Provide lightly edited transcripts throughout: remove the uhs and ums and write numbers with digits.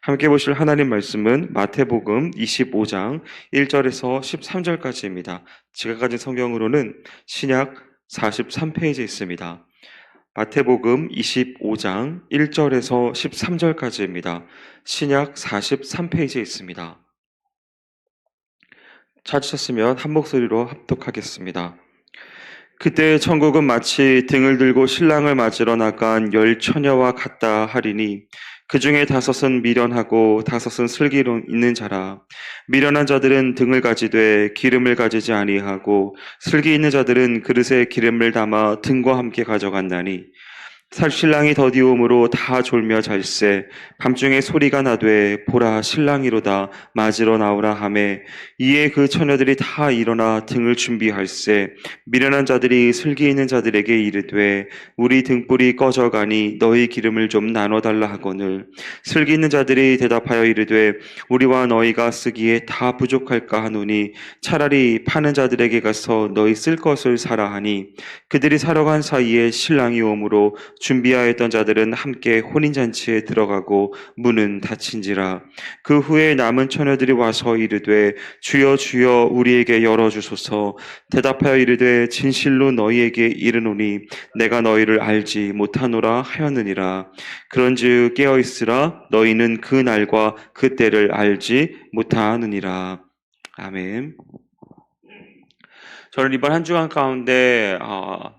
함께 보실 하나님 말씀은 마태복음 25장 1절에서 13절까지입니다. 제가 가진 성경으로는 신약 43페이지에 있습니다. 마태복음 25장 1절에서 13절까지입니다. 신약 43페이지에 있습니다. 찾으셨으면 한 목소리로 합독하겠습니다. 그때 천국은 마치 등을 들고 신랑을 맞으러 나간 열 처녀와 같다 하리니 그 중에 다섯은 미련하고 다섯은 슬기로 있는 자라. 미련한 자들은 등을 가지되 기름을 가지지 아니하고 슬기 있는 자들은 그릇에 기름을 담아 등과 함께 가져간다니 신랑이 더디움으로 다 졸며 잘세 밤중에 소리가 나되 보라 신랑이로다 맞으러 나오라 하매 이에 그 처녀들이 다 일어나 등을 준비할세 미련한 자들이 슬기 있는 자들에게 이르되 우리 등불이 꺼져가니 너희 기름을 좀 나눠달라 하거늘 슬기 있는 자들이 대답하여 이르되 우리와 너희가 쓰기에 다 부족할까 하노니 차라리 파는 자들에게 가서 너희 쓸 것을 사라 하니 그들이 사러 간 사이에 신랑이 오므로 준비하였던 자들은 함께 혼인잔치에 들어가고 문은 닫힌지라. 그 후에 남은 처녀들이 와서 이르되 주여 주여 우리에게 열어주소서. 대답하여 이르되 진실로 너희에게 이르노니 내가 너희를 알지 못하노라 하였느니라. 그런즉 깨어있으라 너희는 그 날과 그 때를 알지 못하느니라. 아멘. 저는 이번 한 주간 가운데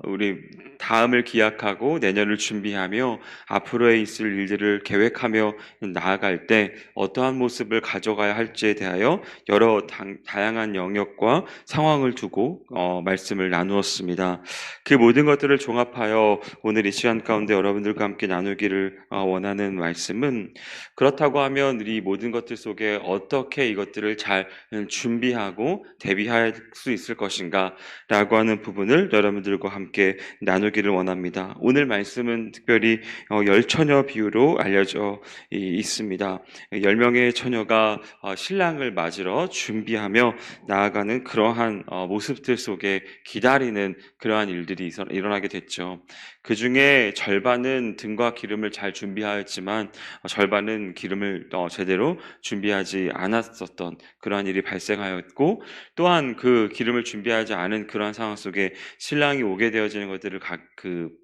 우리 다음을 기약하고 내년을 준비하며 앞으로에 있을 일들을 계획하며 나아갈 때 어떠한 모습을 가져가야 할지에 대하여 여러 다양한 영역과 상황을 두고 말씀을 나누었습니다. 그 모든 것들을 종합하여 오늘 이 시간 가운데 여러분들과 함께 나누기를 원하는 말씀은 그렇다고 하면 이 모든 것들 속에 어떻게 이것들을 잘 준비하고 대비할 수 있을 것인가 라고 하는 부분을 여러분들과 함께 나누기를 원합니다. 오늘 말씀은 특별히 열 처녀 비유로 알려져 있습니다. 10명의 처녀가 신랑을 맞으러 준비하며 나아가는 그러한 모습들 속에 기다리는 그러한 일들이 일어나게 됐죠. 그 중에 절반은 등과 기름을 잘 준비하였지만 절반은 기름을 제대로 준비하지 않았었던 그러한 일이 발생하였고, 또한 그 기름을 준비하지 않은 그러한 상황 속에 신랑이 오게 되어지는 것들을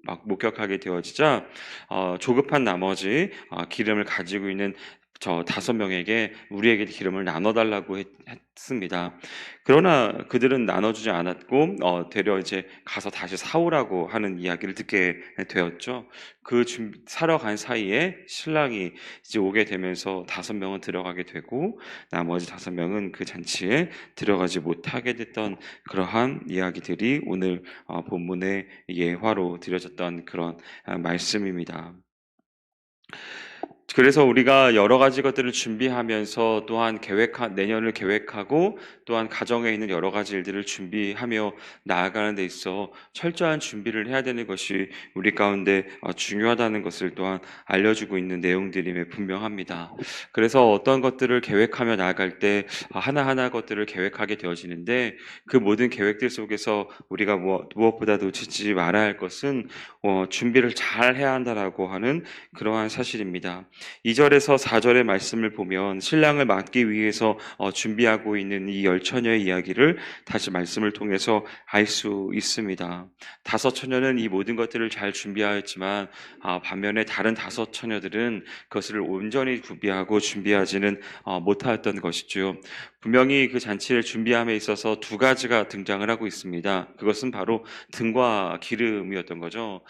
막 목격하게 되어지자 조급한 나머지 기름을 가지고 있는 저 5명에게 우리에게 기름을 나눠달라고 했습니다. 그러나 그들은 나눠주지 않았고 되려 이제 가서 다시 사오라고 하는 이야기를 듣게 되었죠. 사러 간 사이에 신랑이 이제 오게 되면서 5명은 들어가게 되고 나머지 5명은 그 잔치에 들어가지 못하게 됐던 그러한 이야기들이 오늘 본문의 예화로 드려졌던 그런 말씀입니다. 그래서 우리가 여러 가지 것들을 준비하면서 또한 내년을 계획하고 또한 가정에 있는 여러 가지 일들을 준비하며 나아가는 데 있어 철저한 준비를 해야 되는 것이 우리 가운데 중요하다는 것을 또한 알려주고 있는 내용들임에 분명합니다. 그래서 어떤 것들을 계획하며 나아갈 때 하나하나 것들을 계획하게 되어지는데 그 모든 계획들 속에서 우리가 무엇보다도 놓치지 말아야 할 것은 준비를 잘 해야 한다라고 하는 그러한 사실입니다. 2절에서 4절의 말씀을 보면 신랑을 맞기 위해서 준비하고 있는 이 열 처녀의 이야기를 다시 말씀을 통해서 알 수 있습니다. 5 처녀는 이 모든 것들을 잘 준비하였지만 반면에 다른 5 처녀들은 그것을 온전히 구비하고 준비하지는 못하였던 것이죠. 분명히 그 잔치를 준비함에 있어서 2가지가 등장을 하고 있습니다. 그것은 바로 등과 기름이었던 거죠.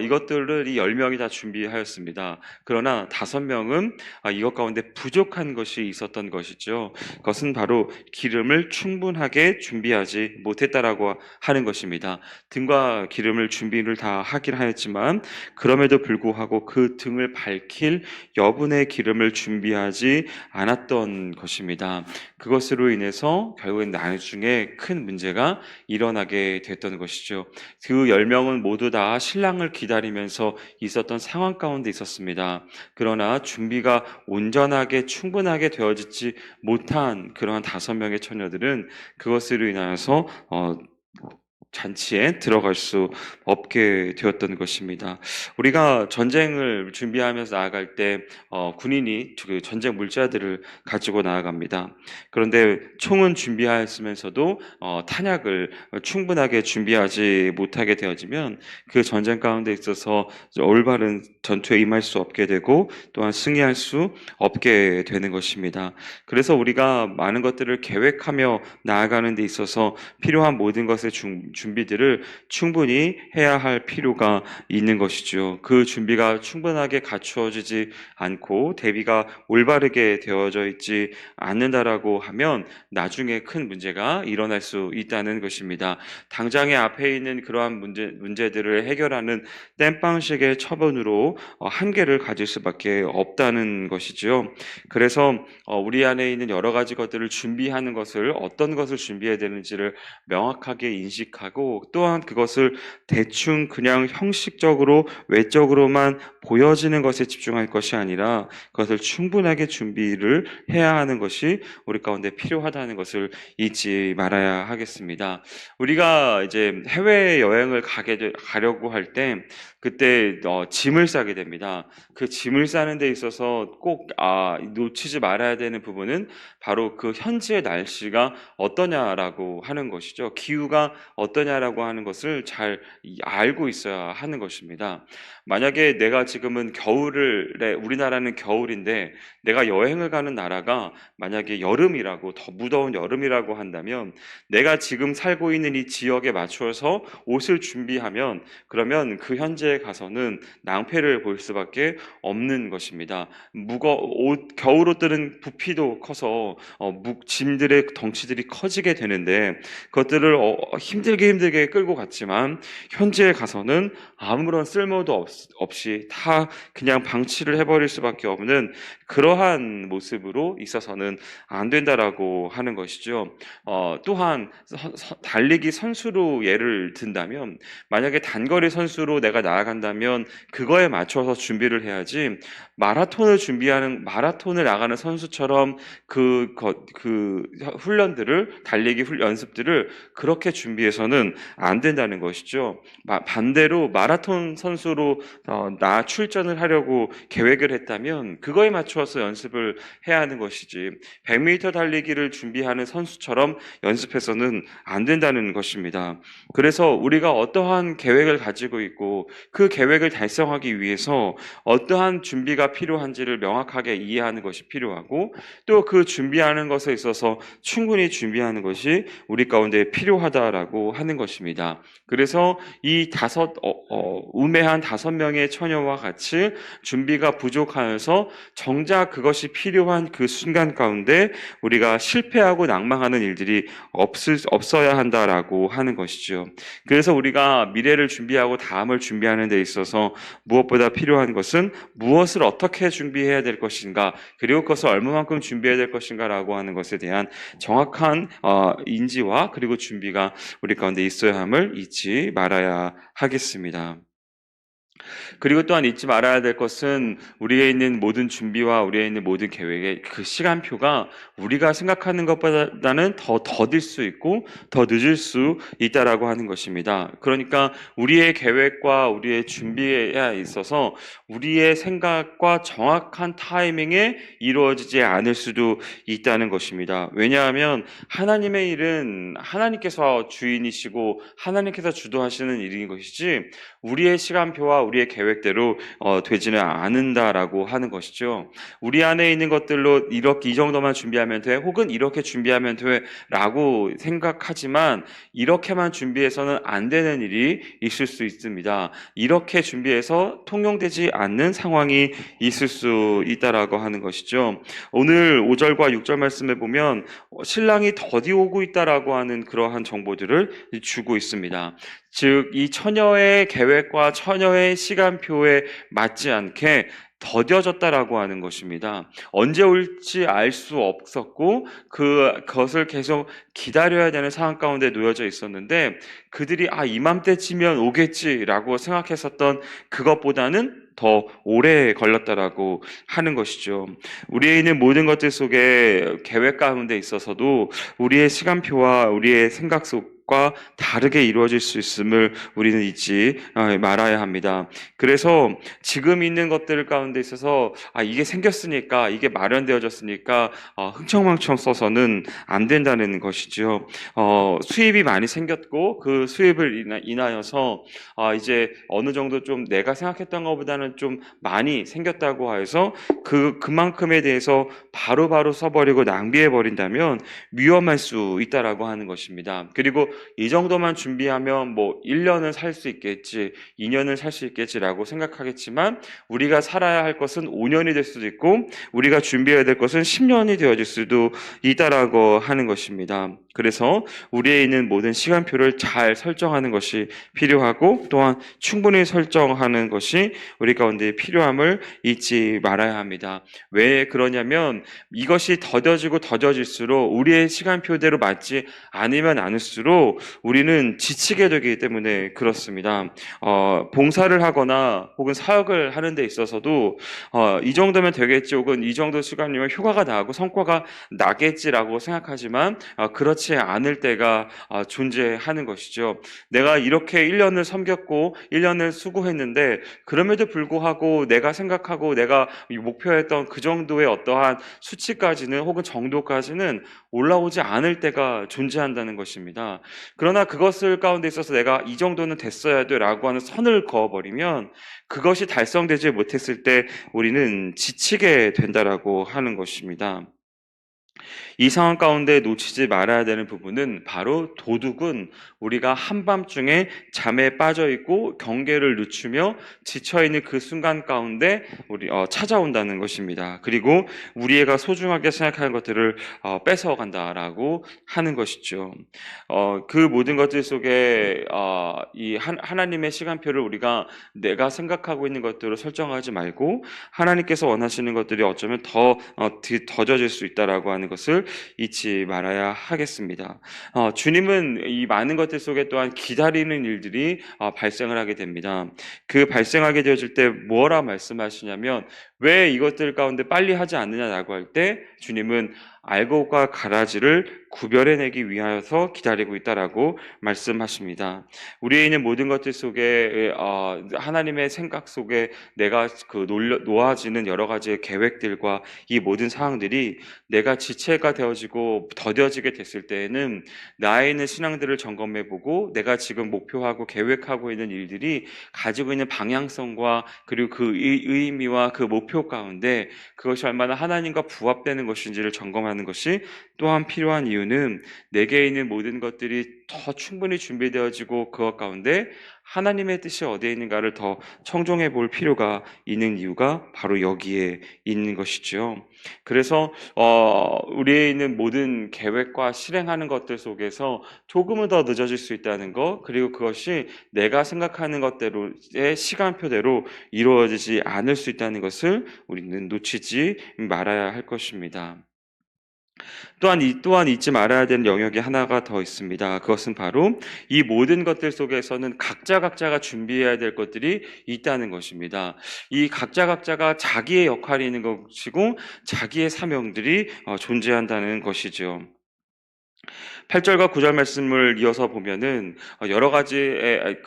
이것들을 이 10명이 다 준비하였습니다. 그러나 5명은 이것 가운데 부족한 것이 있었던 것이죠. 그것은 바로 기름을 충분하게 준비하지 못했다라고 하는 것입니다. 등과 기름을 준비를 다 하긴 하였지만 그럼에도 불구하고 그 등을 밝힐 여분의 기름을 준비하지 않았던 것입니다. 그것으로 인해서 결국엔 나중에 큰 문제가 일어나게 됐던 것이죠. 그 10명은 모두 다 신랑을 기다리면서 있었던 상황 가운데 있었습니다. 그러나 준비가 온전하게 충분하게 되어지지 못한 그러한 5명의 처녀들은 그것으로 인하여서 잔치에 들어갈 수 없게 되었던 것입니다. 우리가 전쟁을 준비하면서 나아갈 때 군인이 그 전쟁 물자들을 가지고 나아갑니다. 그런데 총은 준비하였으면서도 탄약을 충분하게 준비하지 못하게 되어지면 그 전쟁 가운데 있어서 올바른 전투에 임할 수 없게 되고 또한 승리할 수 없게 되는 것입니다. 그래서 우리가 많은 것들을 계획하며 나아가는 데 있어서 필요한 모든 것의 준비들을 충분히 해야 할 필요가 있는 것이죠. 그 준비가 충분하게 갖추어지지 않고 대비가 올바르게 되어져 있지 않는다라고 하면 나중에 큰 문제가 일어날 수 있다는 것입니다. 당장에 앞에 있는 그러한 문제들을 해결하는 땜빵식의 처분으로 한계를 가질 수밖에 없다는 것이죠. 그래서 우리 안에 있는 여러 가지 것들을 준비하는 것을 어떤 것을 준비해야 되는지를 명확하게 인식하고 또한 그것을 대충 그냥 형식적으로 외적으로만 보여지는 것에 집중할 것이 아니라 그것을 충분하게 준비를 해야 하는 것이 우리 가운데 필요하다는 것을 잊지 말아야 하겠습니다. 우리가 이제 해외 여행을 가려고 할 때 그때 짐을 싸게 됩니다. 그 짐을 싸는 데 있어서 꼭 놓치지 말아야 되는 부분은 바로 그 현지의 날씨가 어떠냐라고 하는 것이죠. 기후가 어떠냐라고 하는 것을 잘 알고 있어야 하는 것입니다. 만약에 내가 지금은 우리나라는 겨울인데 내가 여행을 가는 나라가 만약에 여름이라고, 더 무더운 여름이라고 한다면 내가 지금 살고 있는 이 지역에 맞춰서 옷을 준비하면 그러면 그 현지에 가서는 낭패를 볼 수밖에 없는 것입니다. 겨울 옷들은 부피도 커서 짐들의 덩치들이 커지게 되는데 그것들을 힘들게 끌고 갔지만 현지에 가서는 아무런 쓸모도 없이 다 그냥 방치를 해버릴 수밖에 없는 그러한 모습으로 있어서는 안 된다라고 하는 것이죠. 또한 달리기 선수로 예를 든다면 만약에 단거리 선수로 내가 나아간다면 그거에 맞춰서 준비를 해야지 마라톤을 나가는 선수처럼 그 달리기 연습들을 그렇게 준비해서는 안 된다는 것이죠. 반대로 마라톤 선수로 출전을 하려고 계획을 했다면 그거에 맞추어서 연습을 해야 하는 것이지 100m 달리기를 준비하는 선수처럼 연습해서는 안 된다는 것입니다. 그래서 우리가 어떠한 계획을 가지고 있고 그 계획을 달성하기 위해서 어떠한 준비가 필요한지를 명확하게 이해하는 것이 필요하고 또 그 준비하는 것에 있어서 충분히 준비하는 것이 우리 가운데 필요하다라고 하는 것입니다. 그래서 이 우매한 5명의 처녀와 같이 준비가 부족하여서 정작 그것이 필요한 그 순간 가운데 우리가 실패하고 낭망하는 일들이 없어야 한다라고 하는 것이죠. 그래서 우리가 미래를 준비하고 다음을 준비하는 데 있어서 무엇보다 필요한 것은 무엇을 어떻게 준비해야 될 것인가 그리고 그것을 얼마만큼 준비해야 될 것인가라고 하는 것에 대한 정확한 인지와 그리고 준비가 우리 가운데 있어야 함을 잊지 말아야 하겠습니다. 그리고 또한 잊지 말아야 될 것은 우리에 있는 모든 준비와 우리에 있는 모든 계획의 그 시간표가 우리가 생각하는 것보다는 더 더딜 수 있고 더 늦을 수 있다라고 하는 것입니다. 그러니까 우리의 계획과 우리의 준비에 있어서 우리의 생각과 정확한 타이밍에 이루어지지 않을 수도 있다는 것입니다. 왜냐하면 하나님의 일은 하나님께서 주인이시고 하나님께서 주도하시는 일인 것이지 우리의 시간표와 우리의 계획대로 되지는 않는다라고 하는 것이죠. 우리 안에 있는 것들로 이 정도만 준비하면 돼, 혹은 이렇게 준비하면 돼라고 생각하지만 이렇게만 준비해서는 안 되는 일이 있을 수 있습니다. 이렇게 준비해서 통용되지 않는 상황이 있을 수 있다라고 하는 것이죠. 오늘 5절과 6절 말씀에 보면 신랑이 더디 오고 있다라고 하는 그러한 정보들을 주고 있습니다. 즉, 이 처녀의 계획과 처녀의 시간표에 맞지 않게 더뎌졌다라고 하는 것입니다. 언제 올지 알 수 없었고 그것을 계속 기다려야 되는 상황 가운데 놓여져 있었는데 그들이 이맘때쯤이면 오겠지라고 생각했었던 그것보다는 더 오래 걸렸다라고 하는 것이죠. 우리에 있는 모든 것들 속에 계획 가운데 있어서도 우리의 시간표와 우리의 생각 속 것과 다르게 이루어질 수 있음을 우리는 잊지 말아야 합니다. 그래서 지금 있는 것들 가운데 있어서 이게 생겼으니까, 이게 마련되어졌으니까 흥청망청 써서는 안 된다는 것이죠. 수입이 많이 생겼고 그 수입을 인하여서 이제 어느 정도 좀 내가 생각했던 것보다는 좀 많이 생겼다고 해서 그만큼에 대해서 바로바로 써버리고 낭비해 버린다면 위험할 수 있다라고 하는 것입니다. 그리고 이 정도만 준비하면 뭐 1년은 살 수 있겠지, 2년은 살 수 있겠지라고 생각하겠지만 우리가 살아야 할 것은 5년이 될 수도 있고 우리가 준비해야 될 것은 10년이 되어질 수도 있다라고 하는 것입니다. 그래서 우리에 있는 모든 시간표를 잘 설정하는 것이 필요하고 또한 충분히 설정하는 것이 우리 가운데 필요함을 잊지 말아야 합니다. 왜 그러냐면 이것이 더뎌지고 더뎌질수록 우리의 시간표대로 맞지 않으면 않을수록 우리는 지치게 되기 때문에 그렇습니다. 봉사를 하거나 혹은 사역을 하는 데 있어서도 이 정도면 되겠지 혹은 이 정도 시간이면 효과가 나고 성과가 나겠지라고 생각하지만 그렇지 않을 때가 존재하는 것이죠. 내가 이렇게 1년을 섬겼고 1년을 수고했는데 그럼에도 불구하고 내가 생각하고 내가 목표했던 그 정도의 어떠한 수치까지는 혹은 정도까지는 올라오지 않을 때가 존재한다는 것입니다. 그러나 그것을 가운데 있어서 내가 이 정도는 됐어야 돼 라고 하는 선을 그어버리면 그것이 달성되지 못했을 때 우리는 지치게 된다라고 하는 것입니다. 이 상황 가운데 놓치지 말아야 되는 부분은 바로 도둑은 우리가 한밤중에 잠에 빠져 있고 경계를 늦추며 지쳐 있는 그 순간 가운데 우리 찾아온다는 것입니다. 그리고 우리가 소중하게 생각하는 것들을 뺏어간다라고 하는 것이죠. 그 모든 것들 속에 이 하나님의 시간표를 우리가 내가 생각하고 있는 것들을 설정하지 말고 하나님께서 원하시는 것들이 어쩌면 더 더뎌질 수 있다라고 하는 것을 잊지 말아야 하겠습니다. 주님은 이 많은 것들 속에 또한 기다리는 일들이 발생을 하게 됩니다. 그 발생하게 되어질 때 뭐라 말씀하시냐면 왜 이것들 가운데 빨리 하지 않느냐라고 할 때 주님은 알곡과 가라지를 구별해내기 위하여서 기다리고 있다라고 말씀하십니다. 우리에 있는 모든 것들 속에 하나님의 생각 속에 내가 놓아지는 여러 가지의 계획들과 이 모든 상황들이 내가 지체가 되어지고 더뎌지게 됐을 때에는 나에 있는 신앙들을 점검해보고 내가 지금 목표하고 계획하고 있는 일들이 가지고 있는 방향성과 그리고 그 의미와 그 목표 가운데 그것이 얼마나 하나님과 부합되는 것인지를 점검하는 것이 또한 필요한 이유는 내게 있는 모든 것들이 더 충분히 준비되어지고 그것 가운데 하나님의 뜻이 어디에 있는가를 더 청정해 볼 필요가 있는 이유가 바로 여기에 있는 것이죠. 그래서 우리에 있는 모든 계획과 실행하는 것들 속에서 조금은 더 늦어질 수 있다는 것, 그리고 그것이 내가 생각하는 것대로의 시간표대로 이루어지지 않을 수 있다는 것을 우리는 놓치지 말아야 할 것입니다. 또한 잊지 말아야 되는 영역이 하나가 더 있습니다. 그것은 바로 이 모든 것들 속에서는 각자가 준비해야 될 것들이 있다는 것입니다. 이 각자가 자기의 역할이 있는 것이고 자기의 사명들이 존재한다는 것이죠. 8절과 9절 말씀을 이어서 보면은 여러 가지의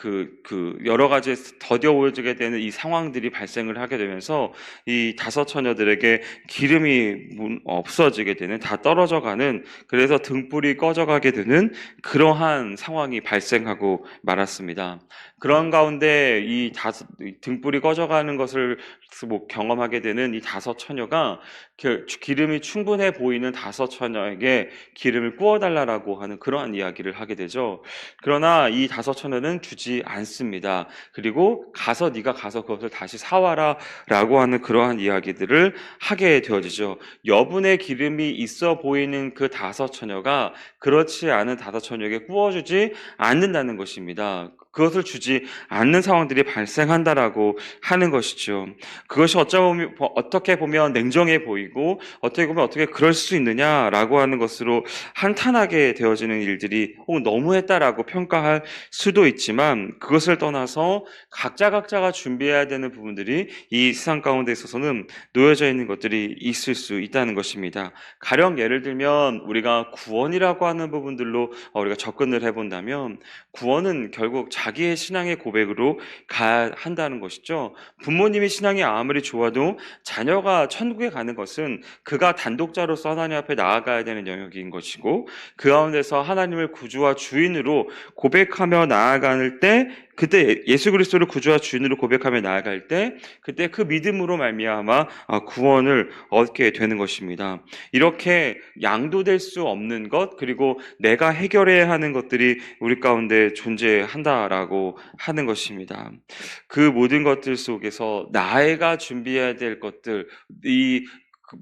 여러 가지 더뎌오게 되는 이 상황들이 발생을 하게 되면서 이 다섯 처녀들에게 기름이 없어지게 되는, 다 떨어져가는, 그래서 등불이 꺼져가게 되는 그러한 상황이 발생하고 말았습니다. 그런 가운데 이 등불이 꺼져가는 것을 경험하게 되는 이 다섯 처녀가 기름이 충분해 보이는 다섯 처녀에게 기름을 부어달라고 하는 그러한 이야기를 하게 되죠. 그러나 이 다섯 처녀는 주지 않습니다. 그리고 네가 가서 그것을 다시 사와라 라고 하는 그러한 이야기들을 하게 되어지죠. 여분의 기름이 있어 보이는 그 다섯 처녀가 그렇지 않은 다섯 처녀에게 부어주지 않는다는 것입니다. 그것을 주지 않는 상황들이 발생한다라고 하는 것이죠. 그것이 어떻게 보면 냉정해 보이고 어떻게 보면 어떻게 그럴 수 있느냐라고 하는 것으로 한탄하게 되어지는 일들이 혹은 너무했다라고 평가할 수도 있지만 그것을 떠나서 각자가 준비해야 되는 부분들이 이 세상 가운데 있어서는 놓여져 있는 것들이 있을 수 있다는 것입니다. 가령 예를 들면 우리가 구원이라고 하는 부분들로 우리가 접근을 해본다면 구원은 결국 자기의 신앙의 고백으로 가야 한다는 것이죠. 부모님이 신앙이 아무리 좋아도 자녀가 천국에 가는 것은 그가 단독자로서 하나님 앞에 나아가야 되는 영역인 것이고 그 가운데서 하나님을 구주와 주인으로 고백하며 나아가는 때 그때 예수 그리스도를 구주와 주인으로 고백하며 나아갈 때 그때 그 믿음으로 말미암아 구원을 얻게 되는 것입니다. 이렇게 양도될 수 없는 것 그리고 내가 해결해야 하는 것들이 우리 가운데 존재한다라고 하는 것입니다. 그 모든 것들 속에서 나가 준비해야 될 것들 이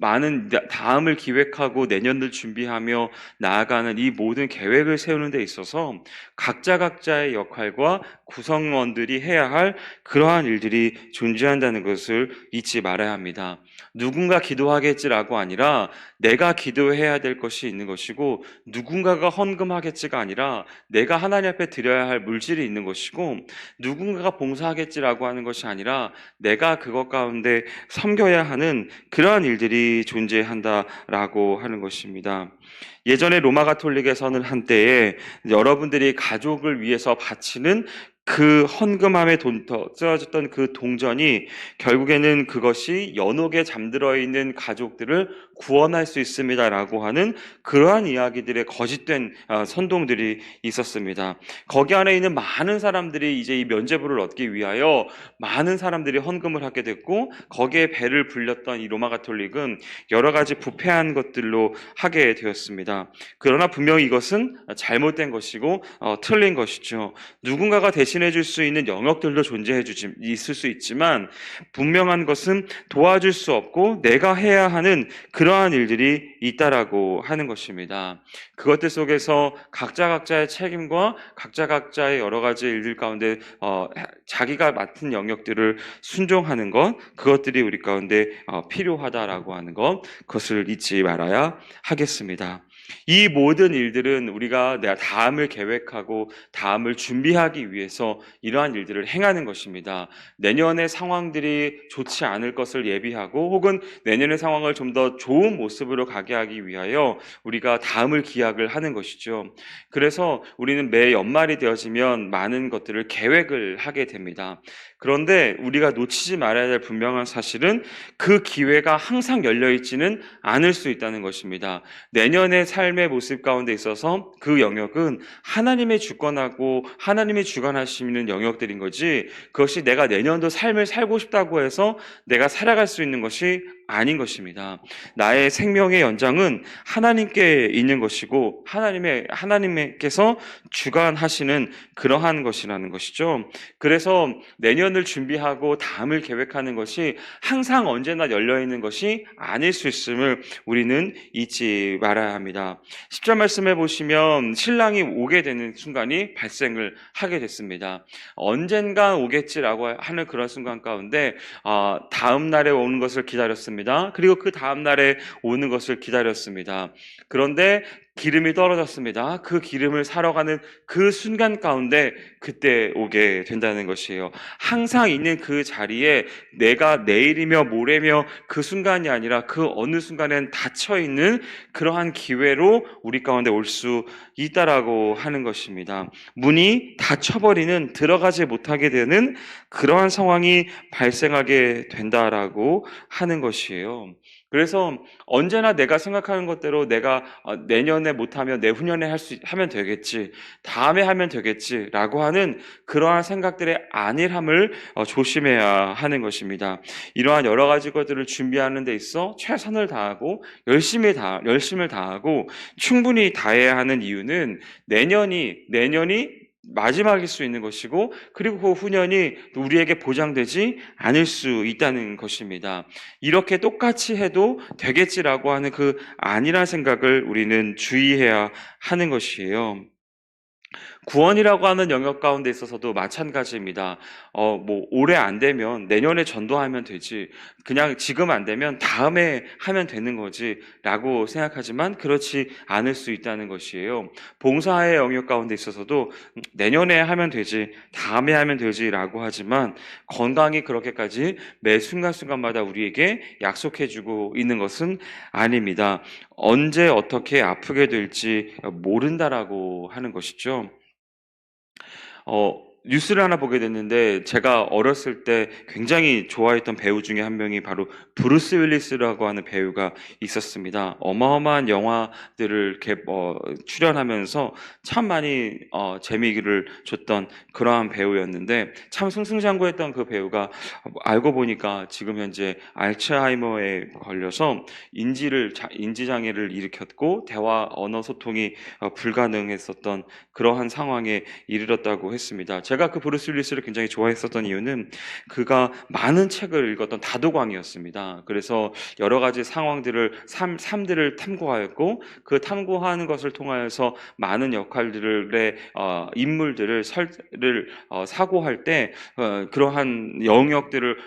많은 다음을 기획하고 내년을 준비하며 나아가는 이 모든 계획을 세우는 데 있어서 각자의 역할과 구성원들이 해야 할 그러한 일들이 존재한다는 것을 잊지 말아야 합니다. 누군가 기도하겠지라고 아니라 내가 기도해야 될 것이 있는 것이고 누군가가 헌금하겠지가 아니라 내가 하나님 앞에 드려야 할 물질이 있는 것이고 누군가가 봉사하겠지라고 하는 것이 아니라 내가 그것 가운데 섬겨야 하는 그러한 일들이 존재한다라고 하는 것입니다. 예전에 로마 가톨릭에서는 한때에 여러분들이 가족을 위해서 바치는 그 헌금함에 쓰여졌던 그 동전이 결국에는 그것이 연옥에 잠들어 있는 가족들을 구원할 수 있습니다라고 하는 그러한 이야기들의 거짓된 선동들이 있었습니다. 거기 안에 있는 많은 사람들이 이제 이 면죄부를 얻기 위하여 많은 사람들이 헌금을 하게 됐고 거기에 배를 불렸던 이 로마 가톨릭은 여러 가지 부패한 것들로 하게 되었습니다. 그러나 분명히 이것은 잘못된 것이고 틀린 것이죠. 누군가가 대신해 줄 수 있는 영역들도 있을 수 있지만 분명한 것은 도와줄 수 없고 내가 해야 하는 그러한 일들이 있다라고 하는 것입니다. 그것들 속에서 각자의 책임과 각자의 여러 가지 일들 가운데 자기가 맡은 영역들을 순종하는 것 그것들이 우리 가운데 필요하다라고 하는 것 그것을 잊지 말아야 하겠습니다. 이 모든 일들은 우리가 내가 다음을 계획하고 다음을 준비하기 위해서 이러한 일들을 행하는 것입니다. 내년의 상황들이 좋지 않을 것을 예비하고 혹은 내년의 상황을 좀 더 좋은 모습으로 가게 하기 위하여 우리가 다음을 기약을 하는 것이죠. 그래서 우리는 매 연말이 되어지면 많은 것들을 계획을 하게 됩니다. 그런데 우리가 놓치지 말아야 될 분명한 사실은 그 기회가 항상 열려있지는 않을 수 있다는 것입니다. 내년의 삶의 모습 가운데 있어서 그 영역은 하나님의 주권하고 하나님이 주관하시는 영역들인 거지 그것이 내가 내년도 삶을 살고 싶다고 해서 내가 살아갈 수 있는 것이 아닌 것입니다. 나의 생명의 연장은 하나님께 있는 것이고 하나님께서 주관하시는 그러한 것이라는 것이죠. 그래서 내년을 준비하고 다음을 계획하는 것이 항상 언제나 열려있는 것이 아닐 수 있음을 우리는 잊지 말아야 합니다. 10절 말씀해 보시면 신랑이 오게 되는 순간이 발생을 하게 됐습니다. 언젠가 오겠지라고 하는 그런 순간 가운데 다음 날에 오는 것을 기다렸습니다. 그리고 그 다음 날에 오는 것을 기다렸습니다. 그런데 기름이 떨어졌습니다. 그 기름을 사러 가는 그 순간 가운데 그때 오게 된다는 것이에요. 항상 있는 그 자리에 내가 내일이며 모레며 그 순간이 아니라 그 어느 순간엔 닫혀있는 그러한 기회로 우리 가운데 올 수 있다라고 하는 것입니다. 문이 닫혀버리는 들어가지 못하게 되는 그러한 상황이 발생하게 된다라고 하는 것이에요. 그래서 언제나 내가 생각하는 것대로 내가 내년에 못하면 내후년에 하면 되겠지, 다음에 하면 되겠지라고 하는 그러한 생각들의 안일함을 조심해야 하는 것입니다. 이러한 여러 가지 것들을 준비하는 데 있어 최선을 다하고 열심을 다하고 충분히 다해야 하는 이유는 내년이 마지막일 수 있는 것이고 그리고 그 후년이 우리에게 보장되지 않을 수 있다는 것입니다. 이렇게 똑같이 해도 되겠지라고 하는 그 아니란 생각을 우리는 주의해야 하는 것이에요. 구원이라고 하는 영역 가운데 있어서도 마찬가지입니다. 뭐 올해 안 되면 내년에 전도하면 되지. 그냥 지금 안 되면 다음에 하면 되는 거지라고 생각하지만 그렇지 않을 수 있다는 것이에요. 봉사의 영역 가운데 있어서도 내년에 하면 되지, 다음에 하면 되지라고 하지만 건강이 그렇게까지 매 순간순간마다 우리에게 약속해주고 있는 것은 아닙니다. 언제 어떻게 아프게 될지 모른다라고 하는 것이죠. 뉴스를 하나 보게 됐는데 제가 어렸을 때 굉장히 좋아했던 배우 중에 한 명이 바로 브루스 윌리스라고 하는 배우가 있었습니다. 어마어마한 영화들을 출연하면서 참 많이 재미를 줬던 그러한 배우였는데 참 승승장구했던 그 배우가 알고 보니까 지금 현재 알츠하이머에 걸려서 인지 장애를 일으켰고 대화 언어 소통이 불가능했었던 그러한 상황에 이르렀다고 했습니다. 제가 그 브루스 윌리스를 굉장히 좋아했었던 이유는 그가 많은 책을 읽었던 다도광이었습니다. 그래서 여러 가지 상황들을 삶들을 탐구하였고 그 탐구하는 것을 통하여서 많은 역할들의 인물들을 사고할 때 그러한 영역들을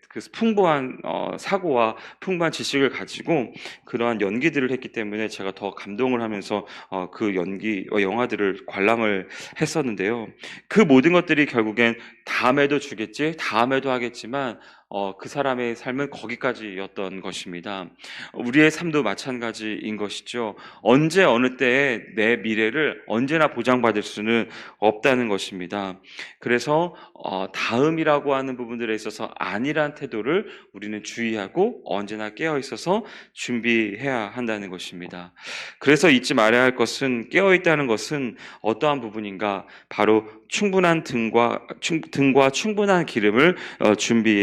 그 풍부한 사고와 풍부한 지식을 가지고 그러한 연기들을 했기 때문에 제가 더 감동을 하면서 그 영화들을 관람을 했었는데요. 그 모든 것들이 결국엔 다음에도 주겠지, 다음에도 하겠지만 그 사람의 삶은 거기까지였던 것입니다. 우리의 삶도 마찬가지인 것이죠. 언제 어느 때에 내 미래를 언제나 보장받을 수는 없다는 것입니다. 그래서 다음이라고 하는 부분들에 있어서 아니란 태도를 우리는 주의하고 언제나 깨어 있어서 준비해야 한다는 것입니다. 그래서 잊지 말아야 할 것은 깨어 있다는 것은 어떠한 부분인가? 바로 충분한 등과 충분한 기름을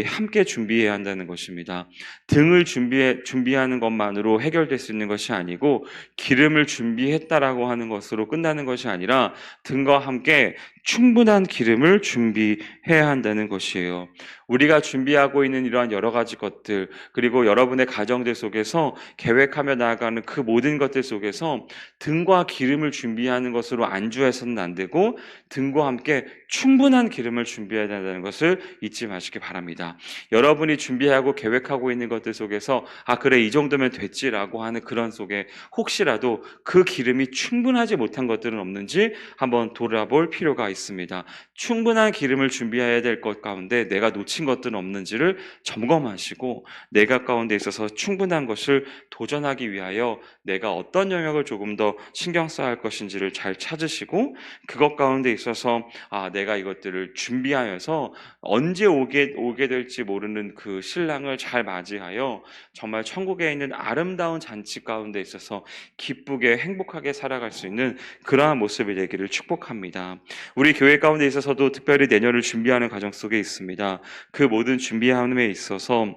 함께 준비해야 한다는 것입니다. 등을 준비하는 것만으로 해결될 수 있는 것이 아니고 기름을 준비했다라고 하는 것으로 끝나는 것이 아니라 등과 함께 충분한 기름을 준비해야 한다는 것이에요. 우리가 준비하고 있는 이러한 여러 가지 것들, 그리고 여러분의 가정들 속에서 계획하며 나아가는 그 모든 것들 속에서 등과 기름을 준비하는 것으로 안주해서는 안 되고 등과 함께 충분한 기름을 준비해야 된다는 것을 잊지 마시기 바랍니다. 여러분이 준비하고 계획하고 있는 것들 속에서 그래 이 정도면 됐지라고 하는 그런 속에 혹시라도 그 기름이 충분하지 못한 것들은 없는지 한번 돌아볼 필요가 있습니다. 충분한 기름을 준비해야 될 것 가운데 내가 놓친 것들은 없는지를 점검하시고 내가 가운데 있어서 충분한 것을 도전하기 위하여 내가 어떤 영역을 조금 더 신경 써야 할 것인지를 잘 찾으시고 그것 가운데 있어서 내가 이것들을 준비하여서 언제 오게 될지 모르는 그 신랑을 잘 맞이하여 정말 천국에 있는 아름다운 잔치 가운데 있어서 기쁘게 행복하게 살아갈 수 있는 그러한 모습이 되기를 축복합니다. 우리 교회 가운데 있어서도 특별히 내년을 준비하는 과정 속에 있습니다. 그 모든 준비함에 있어서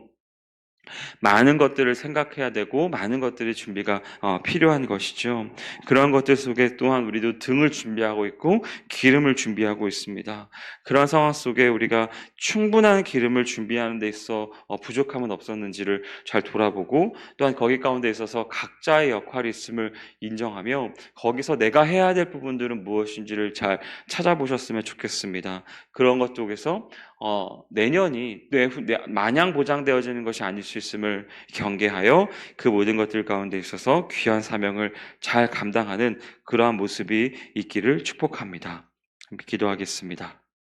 많은 것들을 생각해야 되고 많은 것들이 준비가 필요한 것이죠. 그런 것들 속에 또한 우리도 등을 준비하고 있고 기름을 준비하고 있습니다. 그런 상황 속에 우리가 충분한 기름을 준비하는 데 있어 부족함은 없었는지를 잘 돌아보고 또한 거기 가운데 있어서 각자의 역할이 있음을 인정하며 거기서 내가 해야 될 부분들은 무엇인지를 잘 찾아보셨으면 좋겠습니다. 그런 것 속에서 내년이 마냥 보장되어지는 것이 아닐 수 있음을 경계하여 그 모든 것들 가운데 있어서 귀한 사명을 잘 감당하는 그러한 모습이 있기를 축복합니다. 함께 기도하겠습니다.